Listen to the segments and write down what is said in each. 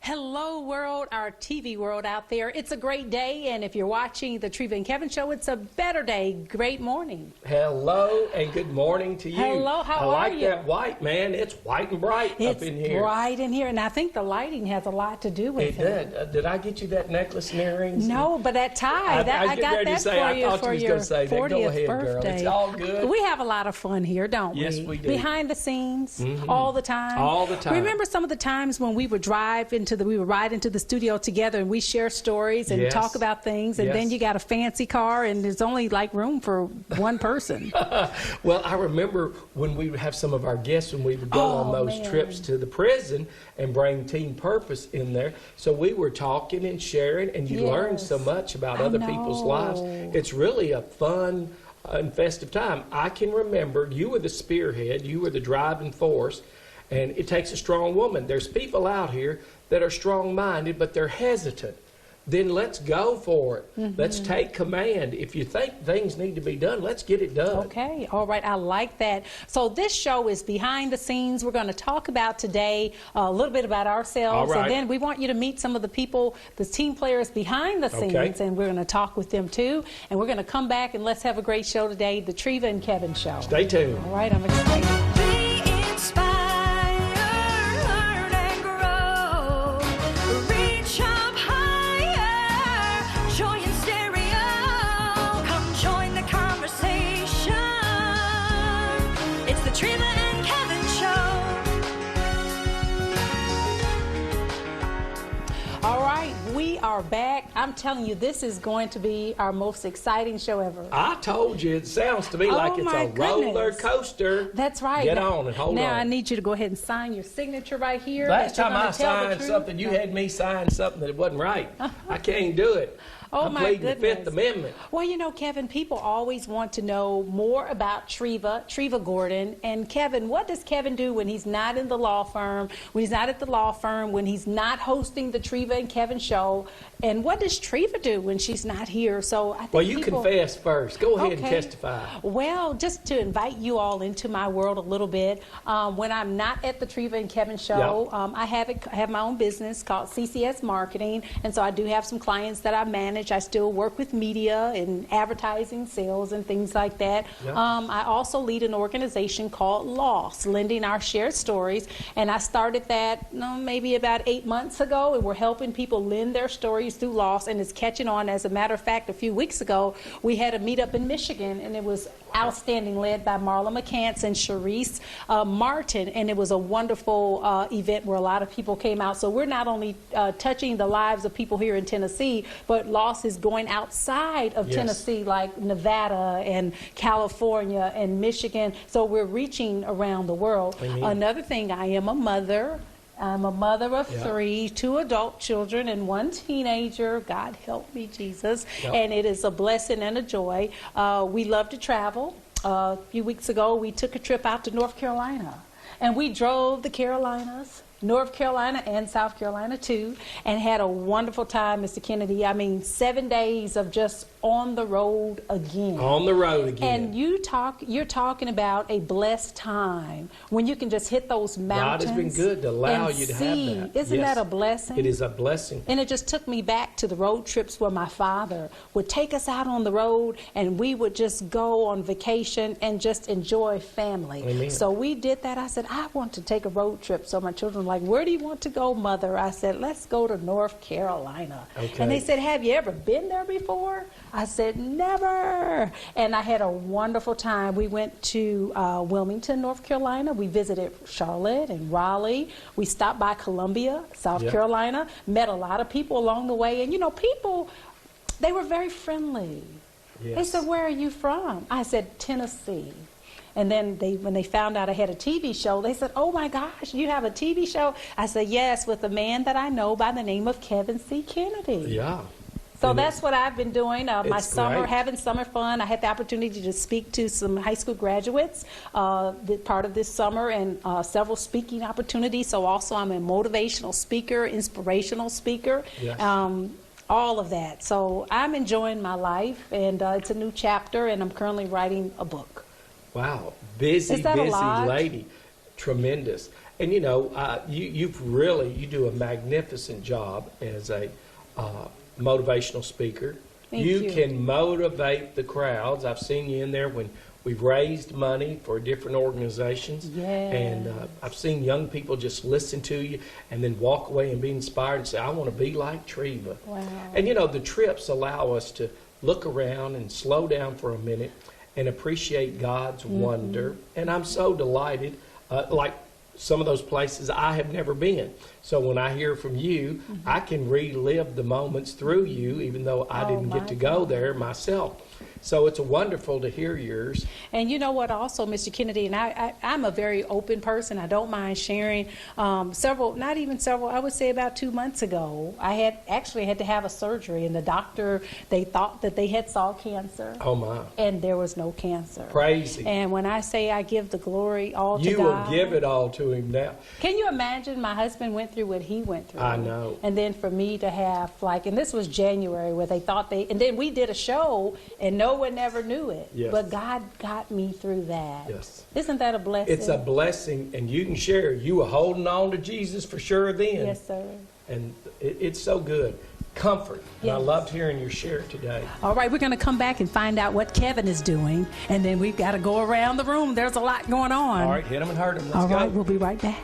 Hello world, our TV world out there. It's a great day, and if you're watching the Treva and Kevin Show, it's a better day. Great morning. Hello and good morning to you. Hello, how are you? I like that white, man. It's white and bright up in here. It's bright in here, and I think the lighting has a lot to do with it. It did. Did I get you that necklace and earrings? No, but that tie, I got that for you for your 40th birthday. Girl. It's all good. We have a lot of fun here, don't we? Yes, we do. Behind the scenes, all the time. All the time. Remember some of the times when we would ride into the studio together and we share stories and talk about things, and then you got a fancy car and there's only like room for one person. Well, I remember when we would have some of our guests when we would go on those trips to the prison and bring Team Purpose in there. So we were talking and sharing, and you learn so much about other people's lives. It's really a fun and festive time. I can remember you were the spearhead, you were the driving force, and it takes a strong woman. There's people out here that are strong-minded, but they're hesitant. Then let's go for it. Let's take command. If you think things need to be done, let's get it done. Okay, all right, I like that. So this show is behind the scenes. We're going to talk about today a little bit about ourselves, and then we want you to meet some of the people, the team players behind the scenes, and we're going to talk with them too. And we're going to come back and let's have a great show today, the Treva and Kevin Show. Stay tuned. All right, I'm excited. Are back. I'm telling you, this is going to be our most exciting show ever. I told you, it sounds to me like it's a roller coaster. That's right. Get on and hold on. Now I need you to go ahead and sign your signature right here. Last time I signed something, you had me sign something that it wasn't right. I can't do it. Oh, I'm pleading the Fifth Amendment. Well, you know, Kevin, people always want to know more about Treva Gordon. And Kevin, what does Kevin do when he's not in the law firm, when he's not at the law firm, when he's not hosting the Treva and Kevin Show? And what does Treva do when she's not here? So I think you confess first. Go ahead and testify. Well, just to invite you all into my world a little bit, when I'm not at the Treva and Kevin Show, I have my own business called CCS Marketing, and so I do have some clients that I manage. I still work with media and advertising, sales, and things like that. I also lead an organization called LOSS, Lending Our Shared Stories, and I started that maybe about 8 months ago, and we're helping people lend their stories through LOSS, and it's catching on. As a matter of fact, a few weeks ago, we had a meetup in Michigan, and it was outstanding, led by Marla McCants and Sharice Martin, and it was a wonderful event where a lot of people came out. So we're not only touching the lives of people here in Tennessee, but LOSS is going outside of Tennessee, like Nevada and California and Michigan. So we're reaching around the world. Another thing, I am a mother. I'm a mother of 3, 2 adult children and 1 teenager. God help me, Jesus. And it is a blessing and a joy. We love to travel. A few weeks ago, we took a trip out to North Carolina. And we drove the Carolinas, North Carolina and South Carolina too, and had a wonderful time, Mr. Kennedy. I mean, 7 days of just on the road again. On the road again. And you're talking about a blessed time when you can just hit those mountains. God has been good to allow you to have that. Isn't that a blessing? It is a blessing. And it just took me back to the road trips where my father would take us out on the road, and we would just go on vacation and just enjoy family. So we did that. I said, I want to take a road trip. So my children were like, where do you want to go, Mother? I said, let's go to North Carolina. And they said, have you ever been there before? I said, never. And I had a wonderful time. We went to Wilmington, North Carolina. We visited Charlotte and Raleigh. We stopped by Columbia, South Carolina, met a lot of people along the way. And, you know, people, they were very friendly. They said, where are you from? I said, Tennessee. And then when they found out I had a TV show, they said, oh my gosh, you have a TV show? I said, yes, with a man that I know by the name of Kevin C. Kennedy. So that's what I've been doing. My summer, having summer fun. I had the opportunity to speak to some high school graduates part of this summer, and several speaking opportunities. So also I'm a motivational speaker, inspirational speaker. All of that. So I'm enjoying my life, and it's a new chapter, and I'm currently writing a book. Wow. Busy lady. Tremendous. And you know, you do a magnificent job as a motivational speaker. Thank you. You can motivate the crowds. I've seen you in there when we've raised money for different organizations. Yes. And I've seen young people just listen to you and then walk away and be inspired and say, I want to be like Treva. Wow. And you know, the trips allow us to look around and slow down for a minute and appreciate God's wonder. And I'm so delighted, like some of those places I have never been. So when I hear from you, I can relive the moments through you, even though I didn't get to go there myself. So it's wonderful to hear yours. And you know what also, Mr. Kennedy, and I'm a very open person. I don't mind sharing. Not even several, I would say about 2 months ago, I had to have a surgery, and the doctor, they thought that they had saw cancer. Oh, my. And there was no cancer. Crazy. And when I say I give the glory all to God. You will give it all to him now. Can you imagine my husband went through what he went through? I know. And then for me to have, and this was January where they thought and then we did a show and no one ever knew it. Yes. But God got me through that. Yes. Isn't that a blessing? It's a blessing, and you can share. You were holding on to Jesus for sure then. Yes, sir. And it's so good. Comfort. And I Yes. loved hearing your share today. All right, we're going to come back and find out what Kevin is doing, and then we've got to go around the room. There's a lot going on. All right, hit them and hurt them. Let's All go. right, we'll be right back.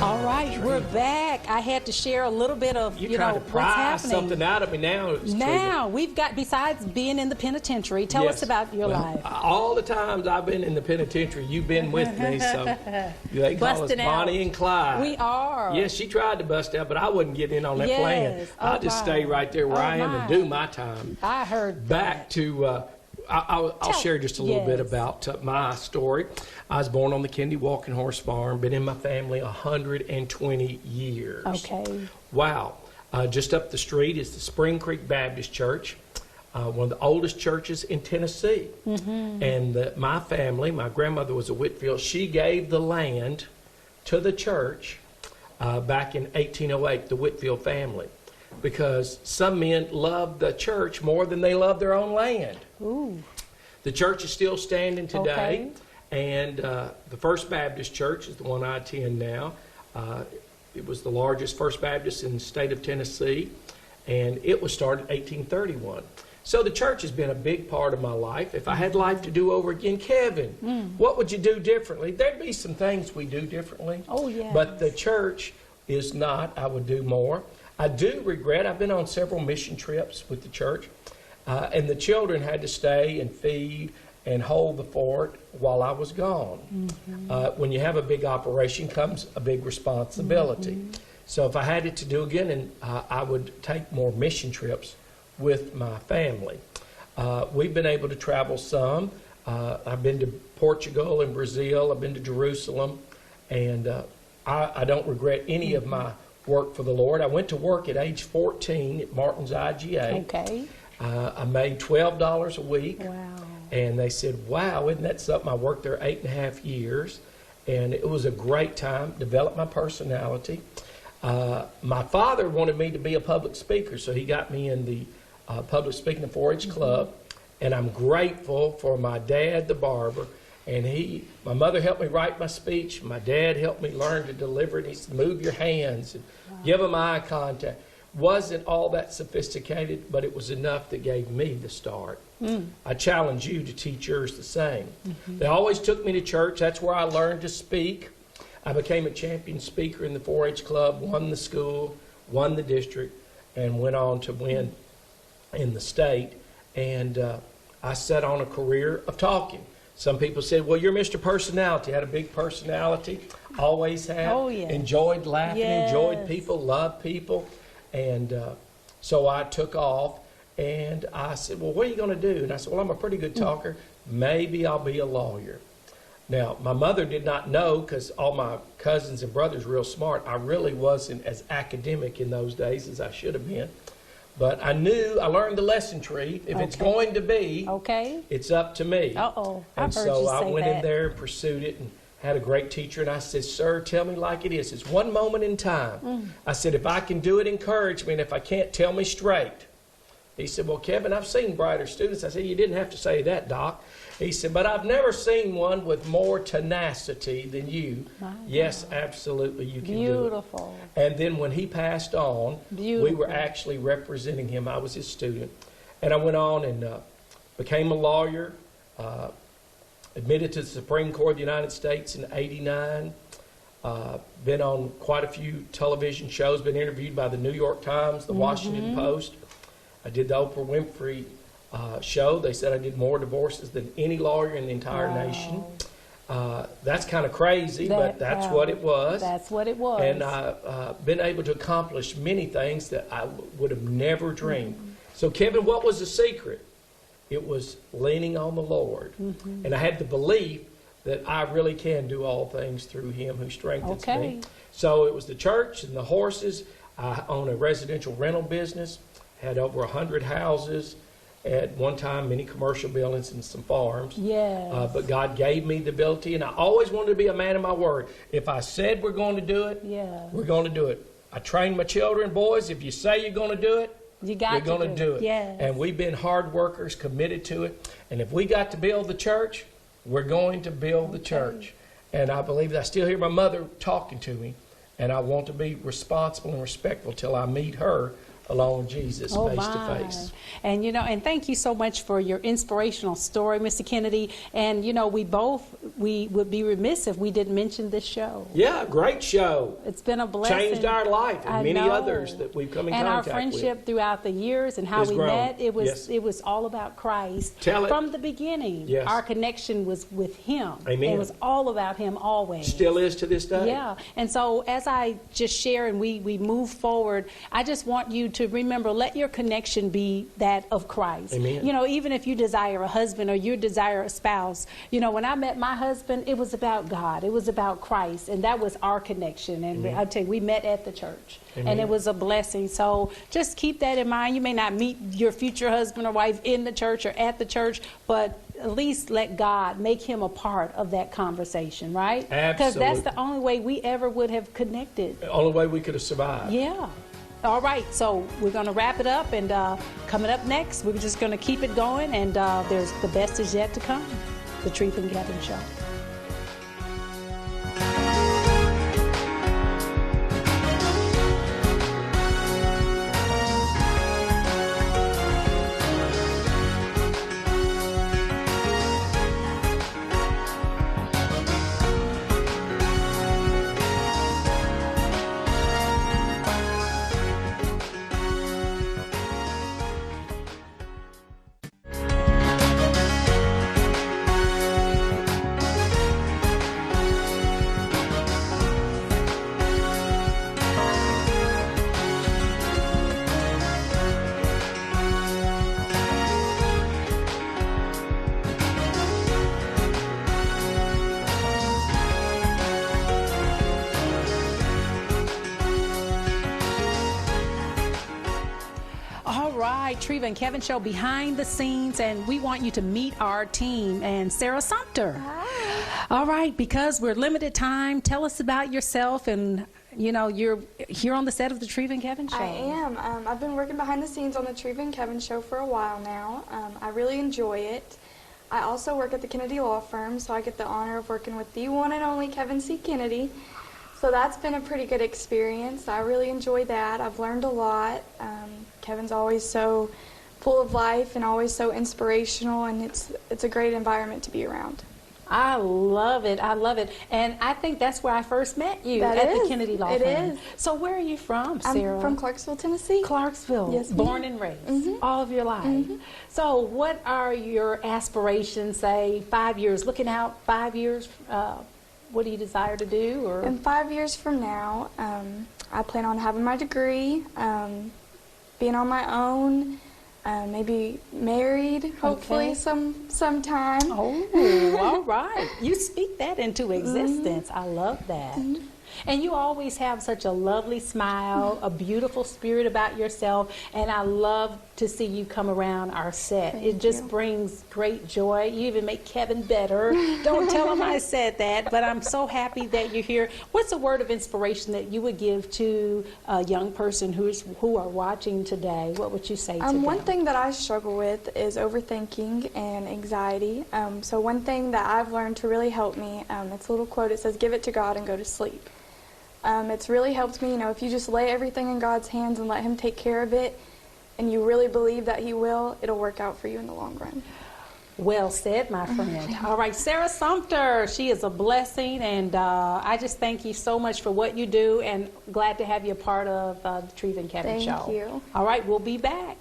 All right, we're back. I had to share a little bit of, You trying to what's pry happening. something out of me now. Now, we've got, besides being in the penitentiary, tell us about your life. All the times I've been in the penitentiary, you've been with me, so they call us Busting out. Bonnie and Clyde. We are. Yes, she tried to bust out, but I wouldn't get in on that Yes. plan. Oh, I'll just my. stay right there where Oh, I am my. and do my time. I heard Back to, I'll share just a little bit about my story. I was born on the Kennedy Walking Horse Farm, been in my family 120 years. Okay. Wow. Just up the street is the Spring Creek Baptist Church, one of the oldest churches in Tennessee. And my family, my grandmother was a Whitfield, she gave the land to the church back in 1808, the Whitfield family, because some men loved the church more than they loved their own land. Ooh. The church is still standing today. Okay. And the First Baptist Church is the one I attend now. It was the largest First Baptist in the state of Tennessee, and it was started in 1831. So the church has been a big part of my life. If I had life to do over again, Kevin, what would you do differently? There'd be some things we do differently. Oh, yes. But the church is not. I would do more. I do regret, I've been on several mission trips with the church, and the children had to stay and feed and hold the fort while I was gone. When you have a big operation comes a big responsibility. So if I had it to do again, and I would take more mission trips with my family. We've been able to travel some. I've been to Portugal and Brazil. I've been to Jerusalem. And I don't regret any of my work for the Lord. I went to work at age 14 at Martin's IGA. Okay. I made $12 a week. Wow. And they said, wow, isn't that something? I worked there 8.5 years, and it was a great time, developed my personality. My father wanted me to be a public speaker, so he got me in the public speaking and 4-H club, and I'm grateful for my dad, the barber, and my mother helped me write my speech. My dad helped me learn to deliver it. He said, move your hands and give them eye contact. Wasn't all that sophisticated, but it was enough that gave me the start. I challenge you to teach yours the same. They always took me to church. That's where I learned to speak. I became a champion speaker in the 4-H club, won the school, won the district, and went on to win in the state, and I set on a career of talking. Some people said, well, you're Mr. Personality. I had a big personality, always have. Oh, yes. Enjoyed laughing, enjoyed Yes. people, loved people. And so I took off, and I said, well, what are you going to do? And I said, well, I'm a pretty good talker. Maybe I'll be a lawyer. Now, my mother did not know, because all my cousins and brothers were real smart. I really wasn't as academic in those days as I should have been. But I knew, I learned the lesson tree. If it's Okay. going to be, Okay. it's up to me. Uh-oh. And I've heard so you I say went that. in there and pursued it and had a great teacher. And I said, sir, tell me like it is. It's one moment in time. I said, if I can do it, encourage me. And if I can't, tell me straight. He said, well, Kevin, I've seen brighter students. I said, you didn't have to say that, Doc. He said, but I've never seen one with more tenacity than you. My Yes, absolutely, you can do Beautiful. it. And then when he passed on, we were Beautiful. actually representing him. I was his student. And I went on and became a lawyer, admitted to the Supreme Court of the United States in '89. Been on quite a few television shows, been interviewed by the New York Times, the Washington Post. I did the Oprah Winfrey show. They said I did more divorces than any lawyer in the entire Wow. nation. That's kind of crazy, but that's wow. what it was. That's what it was. And I've been able to accomplish many things that I would have never dreamed. So, Kevin, what was the secret? It was leaning on the Lord. And I had the belief that I really can do all things through Him who strengthens me. So it was the church and the horses. I own a residential rental business, had over 100 houses. At one time, many commercial buildings and some farms. Yes. But God gave me the ability, and I always wanted to be a man of my word. If I said we're going to do it, Yes. we're going to do it. I train my children, boys, if you say you're going to do it, You got you're to going to do it. Yes. And we've been hard workers, committed to it. And if we got to build the church, we're going to build the church. And I believe that I still hear my mother talking to me, and I want to be responsible and respectful till I meet her along with Jesus face to face. And and thank you so much for your inspirational story, Mr. Kennedy. And we would be remiss if we didn't mention this show. Yeah, great show. It's been a blessing. Changed our life and I many know. others that we've come in and contact our friendship with. throughout the years and how Has we grown. met, it was Yes. it was all about Christ. Tell it. From the beginning. Yes. Our connection was with Him. Amen. It was all about Him always. Still is to this day. Yeah, and so as I just share and we move forward, I just want you to remember, let your connection be that of Christ. Amen. Even if you desire a husband or you desire a spouse, when I met my husband, it was about God. It was about Christ, and that was our connection. And Amen. I'll tell you, we met at the church, Amen. and it was a blessing. So just keep that in mind. You may not meet your future husband or wife in the church or at the church, but at least let God make him a part of that conversation, right? Because that's the only way we ever would have connected. The only way we could have survived. Yeah. All right, so we're going to wrap it up, and coming up next, we're just going to keep it going, and there's the best is yet to come, the Treva Kevin Show. Treva and Kevin Show behind the scenes, and we want you to meet our team and Sarah Sumter. Hi. All right, because we're limited time, tell us about yourself, and you're here on the set of the Treva and Kevin Show. I am. I've been working behind the scenes on the Treva and Kevin Show for a while now. I really enjoy it. I also work at the Kennedy Law Firm, so I get the honor of working with the one and only Kevin C. Kennedy. So that's been a pretty good experience. I really enjoy that. I've learned a lot. Kevin's always so full of life and always so inspirational, and it's a great environment to be around. I love it. I love it. And I think that's where I first met you, That at is. the Kennedy Law It Firm. is. So where are you from, Sarah? I'm from Clarksville, Tennessee. Clarksville. Yes, born ma'am. and raised all of your life. So what are your aspirations, say 5 years, looking out 5 years, what do you desire to do? Or In 5 years from now, I plan on having my degree, being on my own, maybe married, hopefully sometime. Oh, all right. You speak that into existence. I love that. And you always have such a lovely smile, a beautiful spirit about yourself, and I love to see you come around our set. It just brings great joy. You even make Kevin better. Don't tell him I said that, but I'm so happy that you're here. What's a word of inspiration that you would give to a young person who are watching today? What would you say to them? One thing that I struggle with is overthinking and anxiety. So one thing that I've learned to really help me, it's a little quote, it says, "Give it to God and go to sleep." It's really helped me, if you just lay everything in God's hands and let Him take care of it, and you really believe that He will, it'll work out for you in the long run. Well said, my friend. All right, Sarah Sumter, she is a blessing, and I just thank you so much for what you do, and glad to have you a part of the Treva and Kevin Show. Thank you. All right, we'll be back.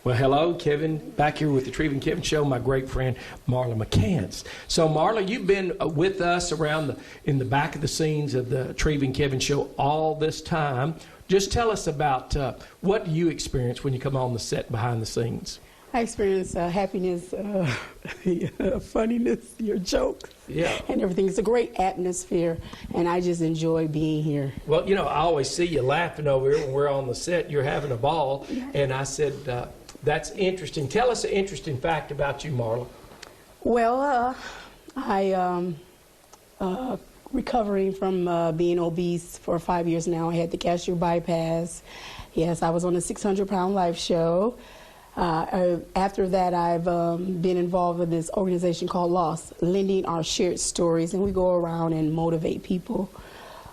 Well, hello, Kevin. Back here with the Treva and Kevin Show, my great friend Marla McCants. So, Marla, you've been with us in the back of the scenes of the Treva and Kevin Show all this time. Just tell us about what you experience when you come on the set behind the scenes. I experience happiness, funniness, your jokes, and everything. It's a great atmosphere, and I just enjoy being here. Well, I always see you laughing over here when we're on the set. You're having a ball, and I said, that's interesting. Tell us an interesting fact about you, Marla. Well, I recovering from being obese for 5 years now. I had the gastric bypass. Yes, I was on a 600-pound life show. After that, I've been involved with this organization called Lost, lending our shared stories, and we go around and motivate people,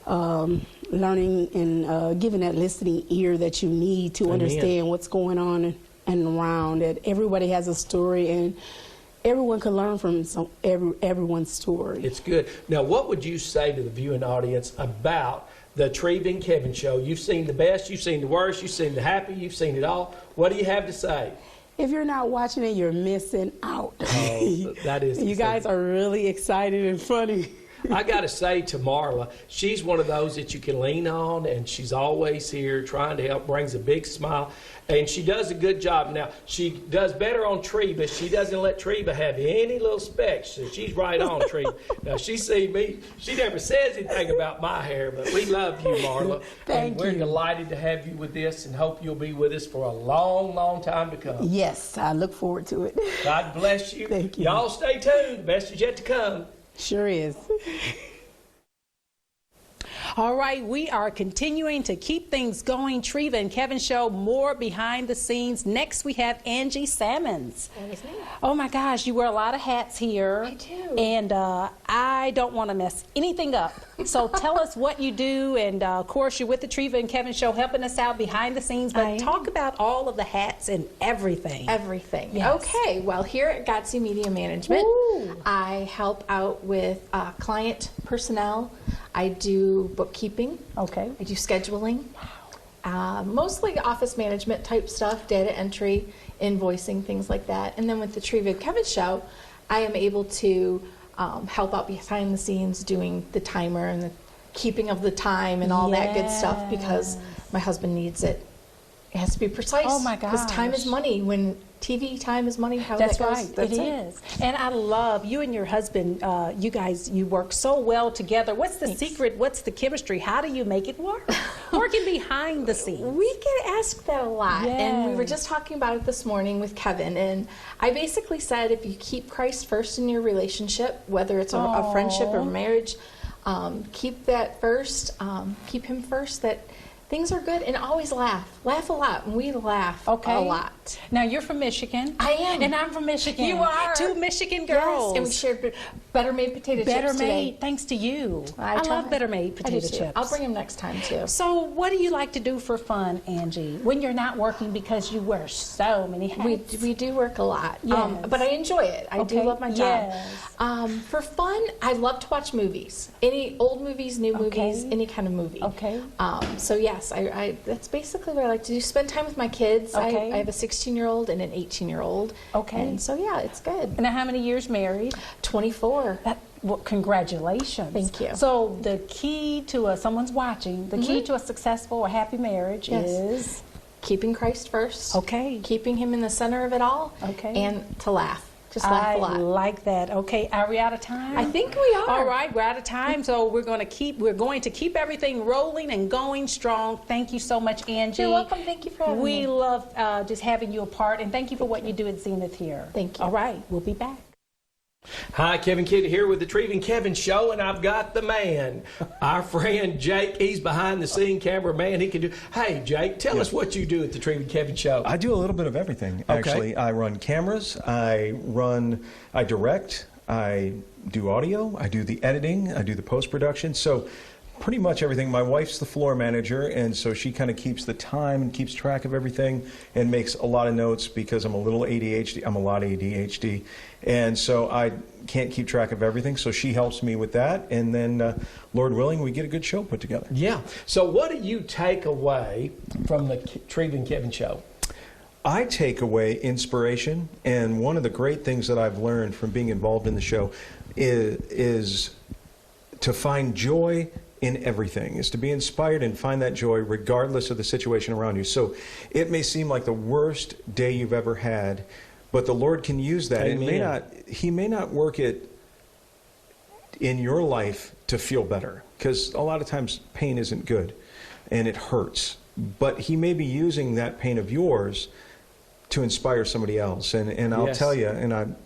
learning and giving that listening ear that you need to understand what's going on and around. That everybody has a story, and everyone can learn from everyone's story. It's good. Now, what would you say to the viewing audience about the Treva and Kevin Show? You've seen the best, you've seen the worst, you've seen the happy, you've seen it all. What do you have to say? If you're not watching it, you're missing out. Oh, that is. You guys are really excited and funny. I got to say to Marla, she's one of those that you can lean on, and she's always here trying to help, brings a big smile, and she does a good job. Now, she does better on Treva. She doesn't let Treva have any little specks, so she's right on Treva. Now, she see me. She never says anything about my hair, but we love you, Marla. Thank you. We're you. Delighted to have you with this, and hope you'll be with us for a long, long time to come. Yes, I look forward to it. God bless you. Thank you. Y'all stay tuned. The best is yet to come. Sure is. All right, we are continuing to keep things going. Treva and Kevin Show, more behind the scenes. Next, we have Angie Sammons. That is me. Oh my gosh, you wear a lot of hats here. I do. And I don't want to mess anything up. So tell us what you do, and of course you're with the Treva and Kevin Show helping us out behind the scenes, but talk about all of the hats and everything. Everything. Yes. Okay, well, here at GOTSI Media Management, Ooh. I help out with client personnel. I do bookkeeping. Okay. I do scheduling. Mostly office management type stuff, data entry, invoicing, things like that. And then with the Treva and Kevin Show, I am able to help out behind the scenes doing the timer and the keeping of the time and all that good stuff, because my husband needs it. It has to be precise. Oh my Because time is gosh. money. When TV time is money, how That's that goes. right. That's It is. And I love you and your husband. You guys, you work so well together. What's the secret? What's the chemistry? How do you make it work? Working behind the scenes. We get asked that a lot, and we were Yes. just talking about it this morning with Kevin, and I basically said if you keep Christ first in your relationship, whether it's a friendship or marriage, keep that first, keep him first, Things are good, and always laugh. Laugh a lot, and we laugh a lot. Now, you're from Michigan. I am. And I'm from Michigan. You are. 2 Michigan girls. Yes, and we shared Better Made potato chips today. Thanks to you. I love Better Made I do potato too. chips. I'll bring them next time, too. So what do you like to do for fun, Angie, when you're not working, because you wear so many hats? We do work a lot, Yes. but I enjoy it. I do love my job. Yes. For fun, I love to watch movies. Any old movies, new movies, any kind of movie. Okay. So yes, I that's basically what I like to do. Spend time with my kids. Okay. I have a 16-year-old and an 18-year-old. Okay. And so yeah, it's good. And how many years married? 24. Well, congratulations. Thank you. So the key to someone's watching, the key to a successful or happy marriage is? Keeping Christ first. Okay. Keeping Him in the center of it all. Okay. And to laugh. Just laugh a lot. I like that. Okay, are we out of time? I think we are. All right, we're out of time, so we're going to keep everything rolling and going strong. Thank you so much, Angie. You're welcome. Thank you for having me. We love just having you a part, and thank you for what you do at Zenith here. Thank you. All right, we'll be back. Hi, Kevin Kennedy here with the Treva Kevin Show, and I've got the man, our friend Jake. He's behind the scene cameraman. He can do. Hey, Jake, tell us what you do at the Treva Kevin Show. I do a little bit of everything, Okay. actually. I run cameras, I direct, I do audio, I do the editing, I do the post-production. So pretty much everything. My wife's the floor manager, and so she kind of keeps the time and keeps track of everything and makes a lot of notes because I'm a little ADHD. I'm a lot ADHD. And so I can't keep track of everything, so she helps me with that. And then, Lord willing, we get a good show put together. Yeah. So what do you take away from the Treva Kevin Show? I take away inspiration, and one of the great things that I've learned from being involved in the show is to find joy in everything, is to be inspired and find that joy regardless of the situation around you. So it may seem like the worst day you've ever had, but the Lord can use that. Amen. He may not work it in your life to feel better, because a lot of times pain isn't good and it hurts. But He may be using that pain of yours to inspire somebody else. And I'll tell you, and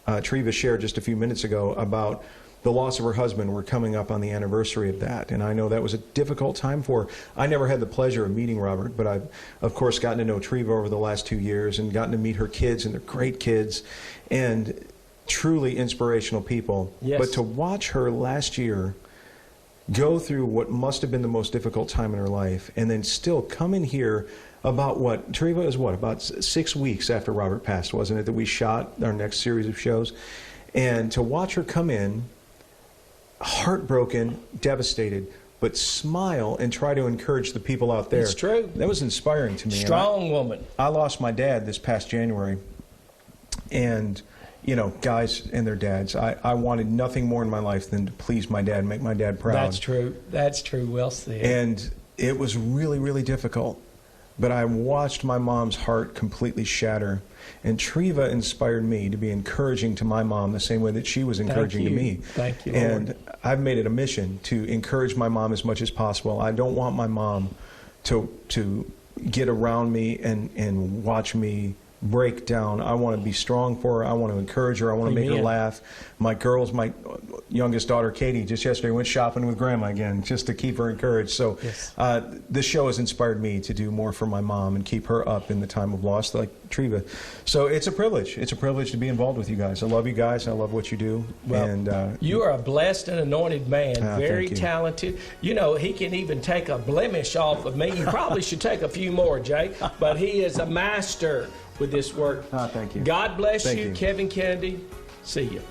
Treva shared just a few minutes ago about the loss of her husband. We're coming up on the anniversary of that, and I know that was a difficult time for her. I never had the pleasure of meeting Robert, but I've, of course, gotten to know Treva over the last 2 years and gotten to meet her kids, and they're great kids and truly inspirational people. Yes. But to watch her last year go through what must have been the most difficult time in her life, and then still come in here about Treva is about 6 weeks after Robert passed, wasn't it, that we shot our next series of shows? And to watch her come in, heartbroken, devastated, but smile and try to encourage the people out there. It's true. That was inspiring to me. Strong woman. I lost my dad this past January, and you know, guys and their dads, I wanted nothing more in my life than to please my dad, make my dad proud. That's true. That's true. Well said. And it was really, really difficult. But I watched my mom's heart completely shatter. And Treva inspired me to be encouraging to my mom the same way that she was encouraging to me. Thank you, And Lord. I've made it a mission to encourage my mom as much as possible. I don't want my mom to get around me and watch me break down. I want to be strong for her. I want to encourage her. I want to make her Amen. laugh. My girls, my youngest daughter, Katie, just yesterday went shopping with Grandma again just to keep her encouraged. So Yes. this show has inspired me to do more for my mom and keep her up in the time of loss like Treva. So it's a privilege. It's a privilege to be involved with you guys. I love you guys. I love what you do. Well, And you are a blessed and anointed man, very thank you. talented. You know, he can even take a blemish off of me. You probably should take a few more, Jake, but he is a master with this work. Thank you. God bless Thank you, you. Kevin Kennedy. See you.